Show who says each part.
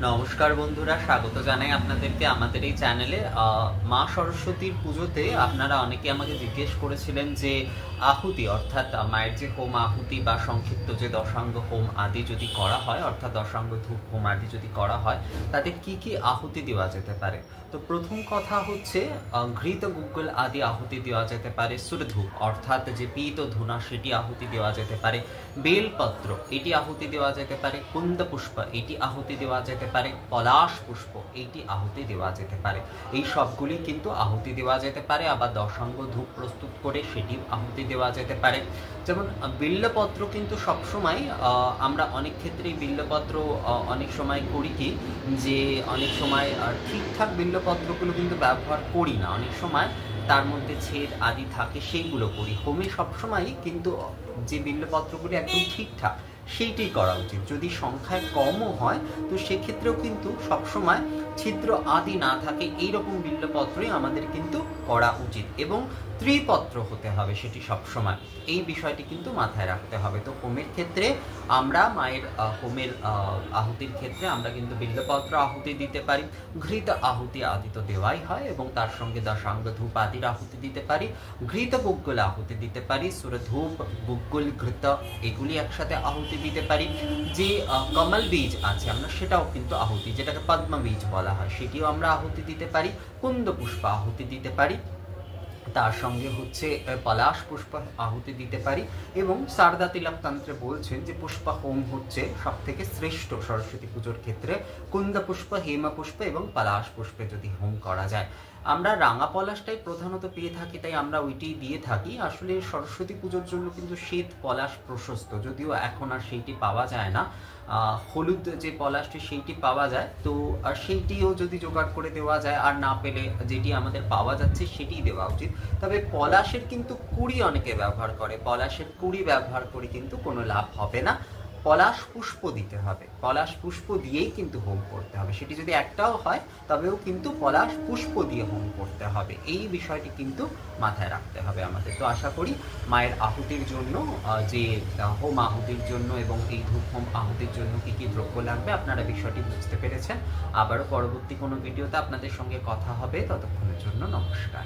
Speaker 1: নমস্কার বন্ধুরা, স্বাগত জানাই আপনাদেরকে আমাদের এই চ্যানেলে। মা সরস্বতীর পুজোতে আপনারা অনেকে আমাকে জিজ্ঞেস করেছিলেন যে আহুতি অর্থাৎ মায়ের যে হোম আহুতি বা সংক্ষিপ্ত যে দশাঙ্গ হোম আদি যদি করা হয়, অর্থাৎ দশাঙ্গ ধূপ হোম আদি যদি করা হয়, তাতে কি কি আহুতি দেওয়া যেতে পারে। তো প্রথম কথা হচ্ছে ঘৃত গুগ্গল আদি আহুতি দেওয়া যেতে পারে। সুরধূপ অর্থাৎ যে পীত ধুনা সেটি আহুতি দেওয়া যেতে পারে। বেলপত্র এটি আহুতি দেওয়া যেতে পারে। কুন্দ পুষ্প এটি আহুতি দেওয়া যেতে পারে। পলাশ পুষ্প এইটি আহুতি দেওয়া যেতে পারে। এই সবগুলি কিন্তু আহুতি দেওয়া যেতে পারে। আবার দশাঙ্গ ধূপ প্রস্তুত করে সেটি আহুতি দেওয়া যেতে পারে। যেমন বিল্লপত্র কিন্তু সবসময় আমরা অনেক ক্ষেত্রেই বিল্লপত্র অনেক সময় করি কি, যে অনেক সময় ঠিকঠাক বিল্লপত্রগুলো কিন্তু ব্যবহার করি না, অনেক সময় তার মধ্যে ছেদ আদি থাকে, সেইগুলো করি। হোমে সবসময় কিন্তু যে বিল্লপত্রগুলি একদম ঠিকঠাক সেইটাই করা উচিত। যদি সংখ্যায় কমও হয় তো সেক্ষেত্রেও কিন্তু সবসময় ছিদ্র আদি না থাকে এইরকম বিল্লপত্রই আমাদের কিন্তু করা উচিত, এবং ত্রিপত্র হতে হবে সেটি সবসময়। এই বিষয়টি কিন্তু মাথায় রাখতে হবে। তো হোমের ক্ষেত্রে আমরা মায়ের হোমের আহুতির ক্ষেত্রে আমরা কিন্তু বিল্লপত্র আহুতি দিতে পারি। ঘৃত আহুতি আদি তো দেওয়াই হয়, এবং তার সঙ্গে দশাঙ্গ ধূপ আদির আহুতি দিতে পারি। ঘৃত গুগ্গল আহুতি দিতে পারি। সুরধূপ, গুগ্গল, ঘৃত এগুলি একসাথে আহুতি দিতে পারি। যে কমল বীজ আছে আমরা সেটাও কিন্তু আহুতি, যেটাকে পদ্ম বীজ বলা হয়, সেটিও আমরা আহুতি দিতে পারি। কুন্দ পুষ্প আহুতি দিতে পারি। তার সঙ্গে হচ্ছে পলাশ পুষ্প আহুতি দিতে পারি। এবং শারদা তিলক তন্ত্রে বলছেন যে পুষ্প হোম হচ্ছে সব থেকে শ্রেষ্ঠ সরস্বতী পুজোর ক্ষেত্রে। কুন্দ পুষ্প, হেমা পুষ্প এবং পলাশ পুষ্পে যদি হোম করা যায়। আমরা রাঙা পলাশটাই প্রধানত পেয়ে থাকি, তাই আমরা ওইটি দিয়ে থাকি। আসলে সরস্বতী পুজোর জন্য কিন্তু শ্বেত পলাশ প্রশস্ত, যদিও এখন আর সেইটি পাওয়া যায় না। হলুদ যে পলাশটি সেইটি পাওয়া যায়, তো সেইটিও যদি জোগাড় করে দেওয়া যায়, আর না পেলে যেটি আমাদের পাওয়া যাচ্ছে সেটি দেওয়া উচিত। তবে পলাশের কিন্তু কুড়ি অনেকে ব্যবহার করে, পলাশের কুড়ি ব্যবহার করে কিন্তু কোনো লাভ হবে না। পলাশ পুষ্প দিতে হবে, পলাশ পুষ্প দিয়েই কিন্তু হোম করতে হবে। সেটি যদি একটাও হয় তবেও কিন্তু পলাশ পুষ্প দিয়ে হোম করতে হবে। এই বিষয়টি কিন্তু মাথায় রাখতে হবে আমাদের। তো আশা করি মায়ের আহুতির জন্য যে হোম আহুতির জন্য এবং এই ধূপ হোম আহুতির জন্য কি কি দ্রব্য লাগবে আপনারা বিষয়টি বুঝতে পেরেছেন। আবারও পরবর্তী কোনো ভিডিওতে আপনাদের সঙ্গে কথা হবে। ততক্ষণের জন্য নমস্কার।